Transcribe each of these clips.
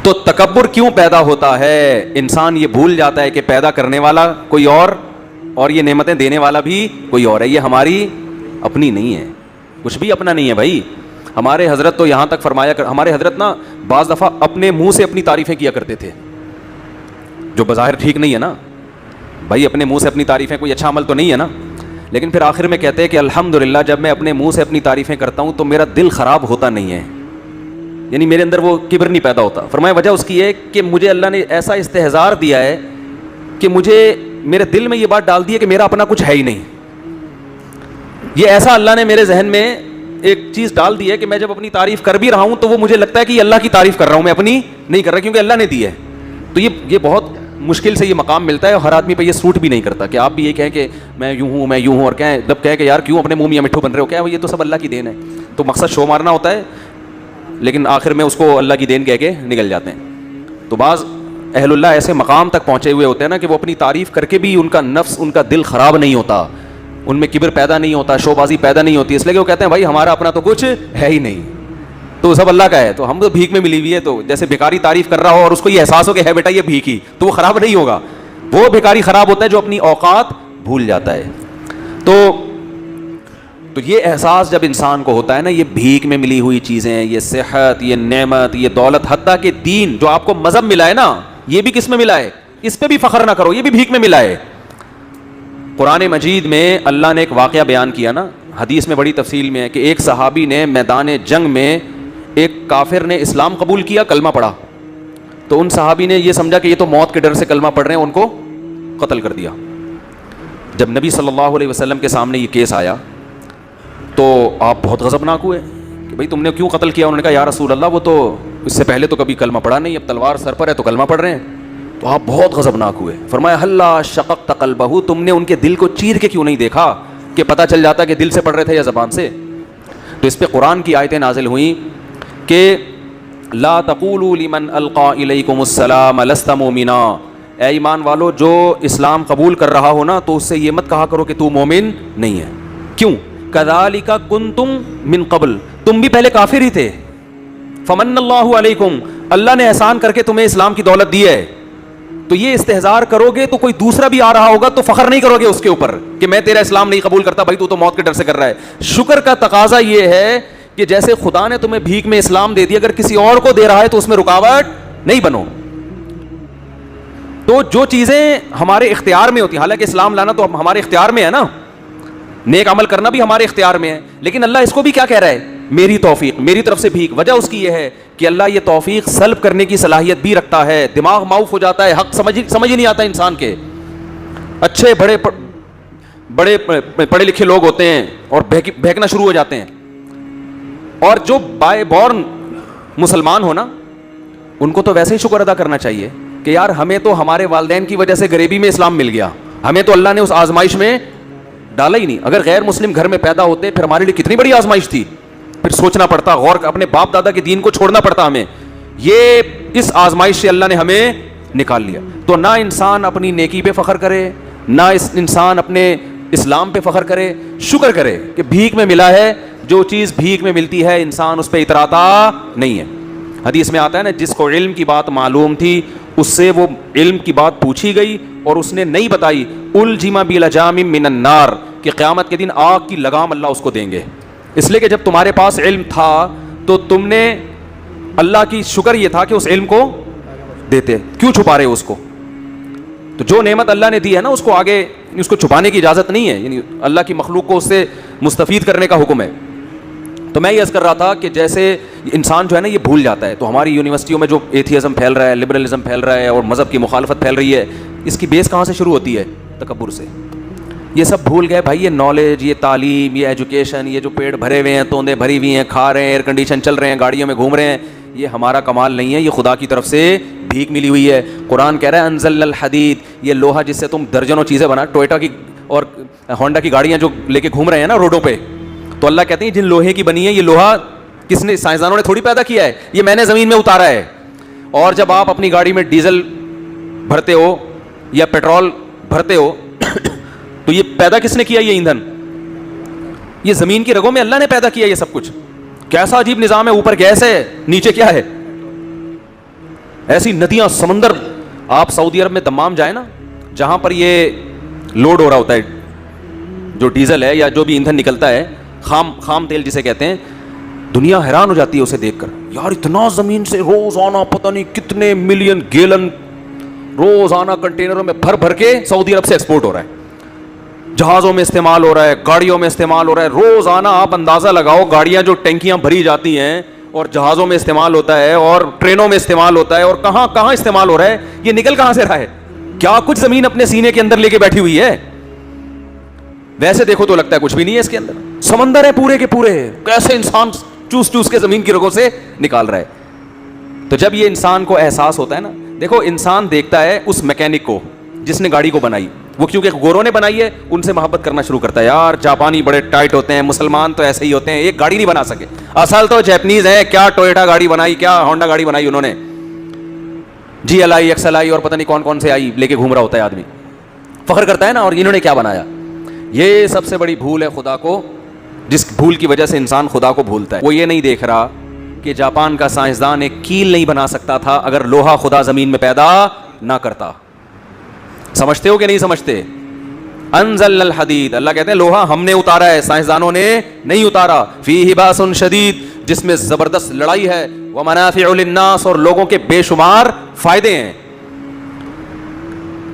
تو تکبر کیوں پیدا ہوتا ہے؟ انسان یہ بھول جاتا ہے کہ پیدا کرنے والا کوئی اور یہ نعمتیں دینے والا بھی کوئی اور ہے. یہ ہماری اپنی نہیں ہے, کچھ بھی اپنا نہیں ہے بھائی. ہمارے حضرت تو یہاں تک فرمایا ہمارے حضرت نا بعض دفعہ اپنے منہ سے اپنی تعریفیں کیا کرتے تھے, جو بظاہر ٹھیک نہیں ہے نا بھائی, اپنے منہ سے اپنی تعریفیں کوئی اچھا عمل تو نہیں ہے نا. لیکن پھر آخر میں کہتے ہیں کہ الحمدللہ جب میں اپنے منہ سے اپنی تعریفیں کرتا ہوں تو میرا دل خراب ہوتا نہیں ہے, یعنی میرے اندر وہ کبر نہیں پیدا ہوتا. فرمایا وجہ اس کی ہے کہ مجھے اللہ نے ایسا استحضار دیا ہے کہ مجھے میرے دل میں یہ بات ڈال دی ہے کہ میرا اپنا کچھ ہے ہی نہیں. یہ ایسا اللہ نے میرے ذہن میں ایک چیز ڈال دی ہے کہ میں جب اپنی تعریف کر بھی رہا ہوں تو وہ مجھے لگتا ہے کہ یہ اللہ کی تعریف کر رہا ہوں, میں اپنی نہیں کر رہا, کیونکہ اللہ نے دی ہے. تو یہ بہت مشکل سے یہ مقام ملتا ہے, اور ہر آدمی پہ یہ سوٹ بھی نہیں کرتا کہ آپ بھی یہ کہیں کہ میں یوں ہوں اور کہیں جب کہیں کہ یار کیوں اپنے منہ میاں مٹھو بن رہے ہو, کیا یہ تو سب اللہ کی دین ہے. تو مقصد شو مارنا ہوتا ہے, لیکن آخر میں اس کو اللہ کی دین کہہ کے نکل جاتے ہیں. تو بعض اہل اللہ ایسے مقام تک پہنچے ہوئے ہوتے ہیں نا کہ وہ اپنی تعریف کر کے بھی ان کا نفس, ان کا دل خراب نہیں ہوتا, ان میں کبر پیدا نہیں ہوتا, شو بازی پیدا نہیں ہوتی, اس لیے کہ وہ کہتے ہیں بھائی ہمارا اپنا تو کچھ ہے ہی نہیں, تو سب اللہ کا ہے, تو ہم تو بھیک میں ملی ہوئی ہے. تو جیسے بھکاری تعریف کر رہا ہو اور اس کو یہ احساس ہو کہ ہے بیٹا یہ بھیک ہی, تو وہ خراب نہیں ہوگا. وہ بھکاری خراب ہوتا ہے جو اپنی اوقات بھول جاتا ہے. تو یہ احساس جب انسان کو ہوتا ہے نا, یہ بھیک میں ملی ہوئی چیزیں, یہ صحت, یہ نعمت, یہ دولت, حتیٰ کہ دین جو آپ کو مذہب ملا ہے نا, یہ بھی کس میں ملا ہے؟ اس پہ بھی فخر نہ کرو, یہ بھی بھیک میں ملا ہے. قرآن مجید میں اللہ نے ایک واقعہ بیان کیا نا, حدیث میں بڑی تفصیل میں ہے کہ ایک صحابی نے میدان جنگ میں ایک کافر نے اسلام قبول کیا, کلمہ پڑھا, تو ان صحابی نے یہ سمجھا کہ یہ تو موت کے ڈر سے کلمہ پڑھ رہے ہیں, ان کو قتل کر دیا. جب نبی صلی اللہ علیہ وسلم کے سامنے یہ کیس آیا تو آپ بہت غضبناک ہوئے کہ بھائی تم نے کیوں قتل کیا؟ انہوں نے کہا یا رسول اللہ وہ تو اس سے پہلے تو کبھی کلمہ پڑھا نہیں, اب تلوار سر پر ہے تو کلمہ پڑھ رہے ہیں. تو آپ بہت غضبناک ہوئے. فرمایا ہلا شققت قلبہ, تم نے ان کے دل کو چیر کے کیوں نہیں دیکھا کہ پتہ چل جاتا کہ دل سے پڑھ رہے تھے یا زبان سے. تو اس پہ قرآن کی آیتیں نازل ہوئیں کہ لا تقولوا لمن القى الیکم السلام لست مؤمنا, اے ایمان والو جو اسلام قبول کر رہا ہو نا تو اس سے یہ مت کہا کرو کہ تو مومن نہیں ہے. کیوں؟ کذالک کنتم من قبل, تم بھی پہلے کافر ہی تھے. فمن اللہ علیکم, اللہ نے احسان کر کے تمہیں اسلام کی دولت دی ہے. تو یہ استحضار کرو گے تو کوئی دوسرا بھی آ رہا ہوگا تو فخر نہیں کرو گے اس کے اوپر کہ میں تیرا اسلام نہیں قبول کرتا, بھائی تو موت کے ڈر سے کر رہا ہے. شکر کا تقاضا یہ ہے کہ جیسے خدا نے تمہیں بھیک میں اسلام دے دیا, اگر کسی اور کو دے رہا ہے تو اس میں رکاوٹ نہیں بنو. تو جو چیزیں ہمارے اختیار میں ہوتی ہیں, حالانکہ اسلام لانا تو ہمارے اختیار میں ہے نا, نیک عمل کرنا بھی ہمارے اختیار میں ہے, لیکن اللہ اس کو بھی کیا کہہ رہا ہے؟ میری توفیق, میری طرف سے بھیک. وجہ اس کی یہ ہے کہ اللہ یہ توفیق سلب کرنے کی صلاحیت بھی رکھتا ہے. دماغ معاف ہو جاتا ہے, حق سمجھ ہی نہیں آتا انسان کے. اچھے بڑے پڑھے لکھے لوگ ہوتے ہیں اور بہکنا شروع ہو جاتے ہیں, اور جو بائی بورن مسلمان ہو نا ان کو تو ویسے ہی شکر ادا کرنا چاہیے کہ یار ہمیں تو ہمارے والدین کی وجہ سے غریبی میں اسلام مل گیا, ہمیں تو اللہ نے اس آزمائش میں ڈالا ہی نہیں. اگر غیر مسلم گھر میں پیدا ہوتے پھر ہمارے لیے کتنی بڑی آزمائش تھی, پھر سوچنا پڑتا, غور اپنے باپ دادا کے دین کو چھوڑنا پڑتا ہمیں. یہ اس آزمائش سے اللہ نے ہمیں نکال لیا. تو نہ انسان اپنی نیکی پہ فخر کرے, نہ انسان اپنے اسلام پہ فخر کرے, شکر کرے کہ بھیک میں ملا ہے. جو چیز بھیک میں ملتی ہے انسان اس پہ اتراتا نہیں ہے. حدیث میں آتا ہے نا, جس کو علم کی بات معلوم تھی اس سے وہ علم کی بات پوچھی گئی اور اس نے نہیں بتائی, الجم بلجام من النار, کہ قیامت کے دن آگ کی لگام اللہ اس کو دیں گے. اس لیے کہ جب تمہارے پاس علم تھا تو تم نے اللہ کی شکر یہ تھا کہ اس علم کو دیتے, کیوں چھپا رہے ہو اس کو؟ تو جو نعمت اللہ نے دی ہے نا اس کو آگے اس کو چھپانے کی اجازت نہیں ہے, یعنی اللہ کی مخلوق کو اس سے مستفید کرنے کا حکم ہے. تو میں یہ عرض کر رہا تھا کہ جیسے انسان جو ہے نا یہ بھول جاتا ہے. تو ہماری یونیورسٹیوں میں جو ایتھیزم پھیل رہا ہے, لبرلزم پھیل رہا ہے اور مذہب کی مخالفت پھیل رہی ہے, اس کی بیس کہاں سے شروع ہوتی ہے؟ تکبر سے. یہ سب بھول گئے بھائی, یہ نالج, یہ تعلیم, یہ ایجوکیشن, یہ جو پیٹ بھرے ہوئے ہیں, توندے بھری ہوئی ہیں, کھا رہے ہیں, ایئر کنڈیشن چل رہے ہیں, گاڑیوں میں گھوم رہے ہیں, یہ ہمارا کمال نہیں ہے, یہ خدا کی طرف سے بھیک ملی ہوئی ہے. قرآن کہہ رہا ہے انزلنا الحدید, یہ لوہا جس سے تم درجنوں چیزیں بنا, ٹوئٹا کی اور ہونڈا کی گاڑیاں جو لے کے گھوم رہے ہیں نا روڈوں پہ, تو اللہ کہتے ہیں جن لوہے کی بنی ہے, یہ لوہا کس نے, سائنسدانوں نے تھوڑی پیدا کیا ہے, یہ میں نے زمین میں اتارا ہے. اور جب آپ اپنی گاڑی میں ڈیزل بھرتے ہو یا پیٹرول بھرتے ہو تو یہ پیدا کس نے کیا؟ یہ ایندھن یہ زمین کی رگوں میں اللہ نے پیدا کیا یہ سب کچھ. کیسا عجیب نظام ہے, اوپر گیس ہے, نیچے کیا ہے؟ ایسی ندیاں, سمندر. آپ سعودی عرب میں دمام جائیں نا, جہاں پر یہ لوڈ ہو رہا ہوتا ہے جو ڈیزل ہے یا جو بھی ایندھن نکلتا ہے, خام تیل جسے کہتے ہیں, دنیا حیران ہو جاتی ہے اسے دیکھ کر. یار اتنا زمین سے روزانہ پتہ نہیں کتنے ملین گیلن روزانہ کنٹینروں میں بھر کے سعودی عرب سے ایکسپورٹ ہو رہا ہے, جہازوں میں استعمال ہو رہا ہے, گاڑیوں میں استعمال ہو رہا ہے. روزانہ آپ اندازہ لگاؤ, گاڑیاں جو ٹینکیاں بھری جاتی ہیں اور جہازوں میں استعمال ہوتا ہے اور ٹرینوں میں استعمال ہوتا ہے, اور کہاں کہاں استعمال ہو رہا ہے, یہ نکل کہاں سے رہا ہے؟ کیا کچھ زمین اپنے سینے کے اندر لے کے بیٹھی ہوئی ہے؟ ویسے دیکھو تو لگتا ہے کچھ بھی نہیں ہے اس کے اندر. سمندر ہے پورے کے پورے, کیسے انسان چوس کے زمین کی رگوں سے نکال رہا ہے. تو جب یہ انسان کو احساس ہوتا ہے نا, دیکھو انسان دیکھتا ہے اس میکینک کو جس نے گاڑی کو بنائی, وہ کیونکہ گوروں نے بنائی ہے, ان سے محبت کرنا شروع کرتا ہے. یار جاپانی بڑے ٹائٹ ہوتے ہیں, مسلمان تو ایسے ہی ہوتے ہیں, ایک گاڑی نہیں بنا سکے. اصل تو جیپنیز ہیں, کیا ٹویوٹا گاڑی بنائی, کیا ہونڈا گاڑی بنائی انہوں نے, G L I, X L I اور پتہ نہیں کون سے آئی لے کے گھوم رہا ہوتا ہے آدمی, فخر کرتا ہے نا, اور انہوں نے کیا بنایا. یہ سب سے بڑی بھول ہے خدا کو, جس بھول کی وجہ سے انسان خدا کو بھولتا ہے. وہ یہ نہیں دیکھ رہا کہ جاپان کا سائنسدان ایک کیل نہیں بنا سکتا تھا اگر لوہا خدا زمین میں پیدا نہ کرتا. سمجھتے ہو کہ نہیں سمجھتے؟ انزل الحدید, اللہ کہتے ہیں لوہا ہم نے اتارا ہے, سائنسدانوں نے نہیں اتارا. فیہ باس شدید, جس میں زبردست لڑائی ہے. ومنافع للناس, اور لوگوں کے بے شمار فائدے ہیں.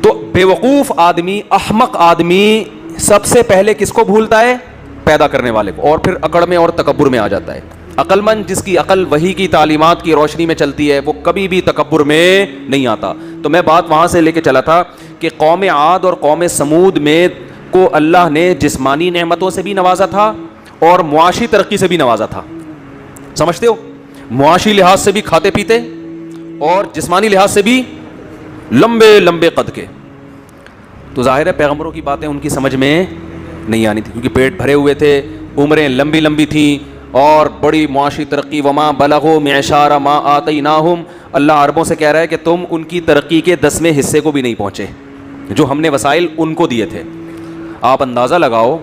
تو بیوقوف آدمی, احمق آدمی سب سے پہلے کس کو بھولتا ہے؟ پیدا کرنے والے کو, اور پھر اکڑ میں اور تکبر میں آ جاتا ہے. عقل مند جس کی عقل وحی کی تعلیمات کی روشنی میں چلتی ہے, وہ کبھی بھی تکبر میں نہیں آتا. تو میں بات وہاں سے لے کے چلا تھا کہ قوم عاد اور قوم سمود میں کو اللہ نے جسمانی نعمتوں سے بھی نوازا تھا اور معاشی ترقی سے بھی نوازا تھا. سمجھتے ہو؟ معاشی لحاظ سے بھی کھاتے پیتے, اور جسمانی لحاظ سے بھی لمبے لمبے قد کے. تو ظاہر ہے پیغمبروں کی باتیں ان کی سمجھ میں نہیں آنی تھی, کیونکہ پیٹ بھرے ہوئے تھے, عمریں لمبی لمبی تھیں اور بڑی معاشی ترقی. وما بلغوا معشار ما آتیناہم, اللہ عربوں سے کہہ رہا ہے کہ تم ان کی ترقی کے 10ویں حصے کو بھی نہیں پہنچے جو ہم نے وسائل ان کو دیے تھے. آپ اندازہ لگاؤ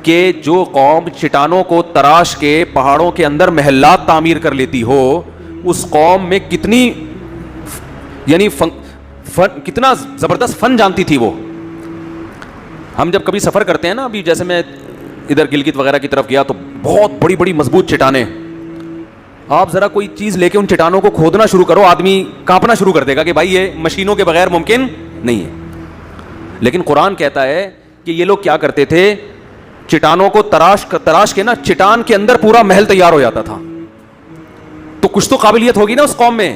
کہ جو قوم چٹانوں کو تراش کے پہاڑوں کے اندر محلات تعمیر کر لیتی ہو, اس قوم میں کتنی یعنی کتنا زبردست فن جانتی تھی وہ. ہم جب کبھی سفر کرتے ہیں نا, ابھی جیسے میں ادھر گلگت وغیرہ کی طرف گیا تو بہت بڑی بڑی مضبوط چٹانیں, آپ ذرا کوئی چیز لے کے ان چٹانوں کو کھودنا شروع کرو, آدمی کانپنا شروع کر دے گا کہ بھائی یہ مشینوں کے بغیر ممکن نہیں ہے. لیکن قرآن کہتا ہے کہ یہ لوگ کیا کرتے تھے, چٹانوں کو تراش کے نا چٹان کے اندر پورا محل تیار ہو جاتا تھا. تو کچھ تو قابلیت ہوگی نا اس قوم میں,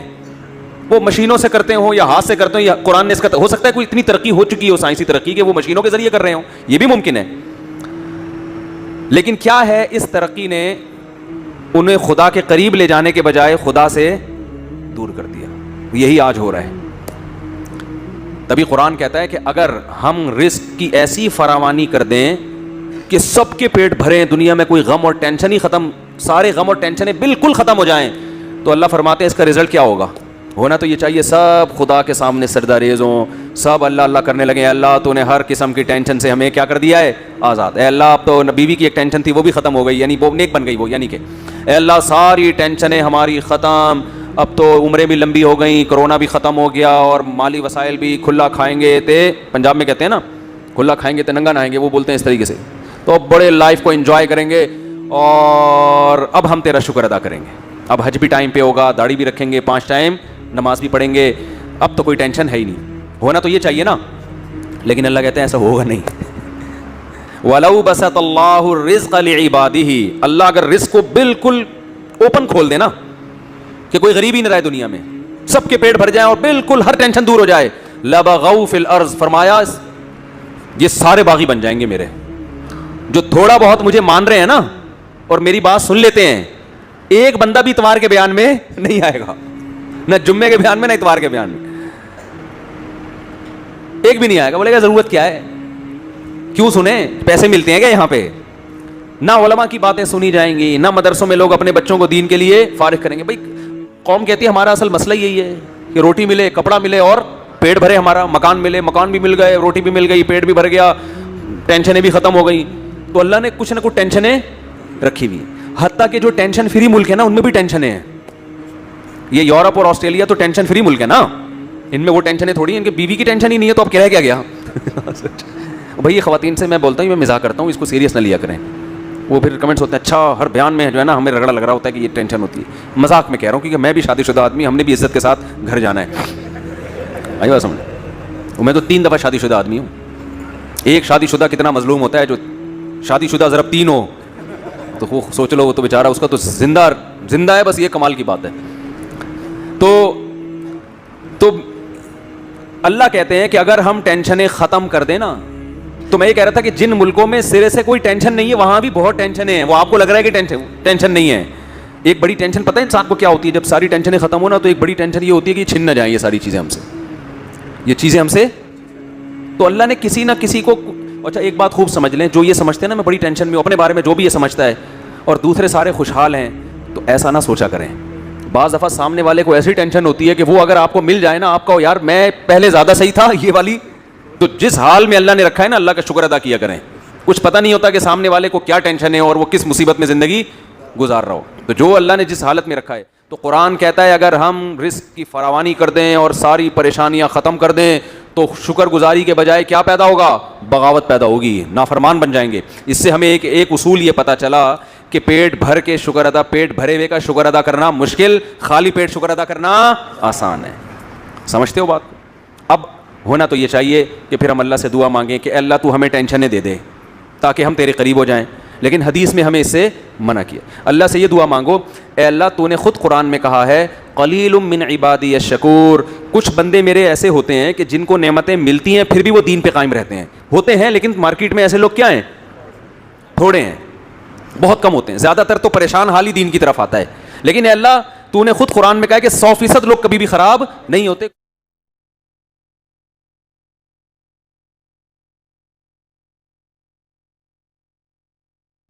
وہ مشینوں سے کرتے ہوں یا ہاتھ سے کرتے ہوں, یا قرآن نے اس کا ہو سکتا ہے کوئی اتنی ترقی ہو چکی ہو, سائنسی ترقی, کہ وہ مشینوں کے ذریعے کر رہے ہوں, یہ بھی ممکن ہے. لیکن کیا ہے, اس ترقی نے انہیں خدا کے قریب لے جانے کے بجائے خدا سے دور کر دیا. یہی آج ہو رہا ہے. تبھی قرآن کہتا ہے کہ اگر ہم رزق کی ایسی فراوانی کر دیں کہ سب کے پیٹ بھریں, دنیا میں کوئی غم اور ٹینشن ہی ختم, سارے غم اور ٹینشنیں بالکل ختم ہو جائیں, تو اللہ فرماتے ہیں اس کا رزلٹ کیا ہوگا. ہونا تو یہ چاہیے سب خدا کے سامنے سجدہ ریز ہوں, سب اللہ اللہ کرنے لگے, اللہ تو نے ہر قسم کی ٹینشن سے ہمیں کیا کر دیا ہے, آزاد. اے اللہ اب تو بیوی کی ایک ٹینشن تھی وہ بھی ختم ہو گئی, یعنی وہ نیک بن گئی وہ, یعنی کہ اے اللہ ساری ٹینشنیں ہماری ختم, اب تو عمریں بھی لمبی ہو گئیں, کرونا بھی ختم ہو گیا, اور مالی وسائل بھی, کھلا کھائیں گے تے, پنجاب میں کہتے ہیں نا کھلا کھائیں گے تے ننگا نہائیں گے, وہ بولتے ہیں اس طریقے سے. تو اب بڑے لائف کو انجوائے کریں گے, اور اب ہم تیرا شکر ادا کریں گے. اب حج بھی ٹائم پہ ہوگا, داڑھی بھی رکھیں گے, 5 ٹائم نماز بھی پڑھیں گے, اب تو کوئی ٹینشن ہے ہی نہیں. ہونا تو یہ چاہیے نا, لیکن اللہ کہتے ہیں ایسا ہوگا نہیں. وَلَوْ بَسَطَ اللَّهُ الرِّزْقَ لِعِبَادِهِ, اللہ اگر رزق کو بالکل اوپن کھول دے نا, کہ کوئی غریب ہی نہ رہے دنیا میں, سب کے پیٹ بھر جائیں اور بالکل ہر ٹینشن دور ہو جائے, لَبَغَوْا فِي الْأَرْضِ, فرمایا یہ سارے باغی بن جائیں گے میرے, جو تھوڑا بہت مجھے مان رہے ہیں نا اور میری بات سن لیتے ہیں. ایک بندہ بھی اتوار کے بیان میں نہیں آئے گا, نہ جمعے کے بیان میں, نہ اتوار کے بیان میں, ایک بھی نہیں آئے گا. بولے گا ضرورت کیا ہے, کیوں سنیں, پیسے ملتے ہیں کیا یہاں پہ. نہ علماء کی باتیں سنی جائیں گی, نہ مدرسوں میں لوگ اپنے بچوں کو دین کے لیے فارغ کریں گے. بھائی قوم کہتی ہے ہمارا اصل مسئلہ یہی ہے کہ روٹی ملے, کپڑا ملے اور پیٹ بھرے ہمارا, مکان ملے, مکان بھی مل گئے, روٹی بھی مل گئی, پیٹ بھی بھر گیا, ٹینشنیں بھی ختم ہو گئی. تو اللہ نے کچھ نہ کچھ ٹینشنیں رکھی ہوئی, حتیٰ کہ جو ٹینشن فری ملک ہے نا ان میں بھی ٹینشنیں ہیں. یہ یورپ اور آسٹریلیا تو ٹینشن فری ملک ہے نا, ان میں وہ ٹینشنیں تھوڑی ہیں, ان کے بیوی کی ٹینشن ہی نہیں ہے, تو اب کہہ کیا گیا. بھائی یہ خواتین سے میں بولتا ہوں, میں مزاح کرتا ہوں, اس کو سیریس نہ لیا کریں. وہ پھر کمنٹس ہوتے ہیں اچھا ہر بیان میں جو ہے نا ہمیں رگڑا لگ رہا ہوتا ہے کہ یہ ٹینشن ہوتی ہے. مذاق میں کہہ رہا ہوں, کیونکہ میں بھی شادی شدہ آدمی, ہم نے بھی عزت کے ساتھ گھر جانا ہے. آئی بات سمجھ, میں تو 3 دفعہ شادی شدہ آدمی ہوں. ایک شادی شدہ کتنا مظلوم ہوتا ہے, جو شادی شدہ ضرب 3 ہو تو وہ سوچ لو, وہ تو بیچارہ اس کا تو زندہ ہے, بس یہ کمال کی بات ہے. تو اللہ کہتے ہیں کہ اگر ہم ٹینشنیں ختم کر دیں نا, تو میں یہ کہہ رہا تھا کہ جن ملکوں میں سرے سے کوئی ٹینشن نہیں ہے وہاں بھی بہت ٹینشنیں ہیں. وہ آپ کو لگ رہا ہے کہ ٹینشن نہیں ہے. ایک بڑی ٹینشن پتہ ہے انسان کو کیا ہوتی ہے, جب ساری ٹینشنیں ختم ہو نا, تو ایک بڑی ٹینشن یہ ہوتی ہے کہ چھن نہ جائیں یہ ساری چیزیں ہم سے, یہ چیزیں ہم سے. تو اللہ نے کسی نہ کسی کو, اچھا ایک بات خوب سمجھ لیں, جو یہ سمجھتے ہیں نا میں بڑی ٹینشن میں, اپنے بارے میں جو بھی یہ سمجھتا ہے اور دوسرے سارے خوشحال ہیں, تو ایسا نہ سوچا کریں. بعض دفعہ سامنے والے کو ایسی ٹینشن ہوتی ہے کہ وہ اگر آپ کو مل جائے نا, آپ کو یار میں پہلے زیادہ صحیح تھا یہ والی, تو جس حال میں اللہ نے رکھا ہے نا اللہ کا شکر ادا کیا کریں. کچھ پتہ نہیں ہوتا کہ سامنے والے کو کیا ٹینشن ہے اور وہ کس مصیبت میں زندگی گزار رہا ہو. تو جو اللہ نے جس حالت میں رکھا ہے, تو قرآن کہتا ہے اگر ہم رزق کی فراوانی کر دیں اور ساری پریشانیاں ختم کر دیں, تو شکر گزاری کے بجائے کیا پیدا ہوگا, بغاوت پیدا ہوگی, نافرمان بن جائیں گے. اس سے ہمیں ایک اصول یہ پتہ چلا کہ پیٹ بھر کے شکر ادا, پیٹ بھرے ہوئے کا شکر ادا کرنا مشکل, خالی پیٹ شکر ادا کرنا آسان ہے. سمجھتے ہو بات کو؟ اب ہونا تو یہ چاہیے کہ پھر ہم اللہ سے دعا مانگیں کہ اللہ تو ہمیں ٹینشنیں دے دے تاکہ ہم تیرے قریب ہو جائیں, لیکن حدیث میں ہمیں اس سے منع کیا. اللہ سے یہ دعا مانگو, اے اللہ تو نے خود قرآن میں کہا ہے قلیل من عبادی الشکور, کچھ بندے میرے ایسے ہوتے ہیں کہ جن کو نعمتیں ملتی ہیں پھر بھی وہ دین پہ قائم رہتے ہیں. ہوتے ہیں لیکن مارکیٹ میں ایسے لوگ کیا ہیں, تھوڑے ہیں, بہت کم ہوتے ہیں. زیادہ تر تو پریشان حال ہی دین کی طرف آتا ہے. لیکن اے اللہ تو نے خود قرآن میں کہا ہے کہ 100% لوگ کبھی بھی خراب نہیں ہوتے.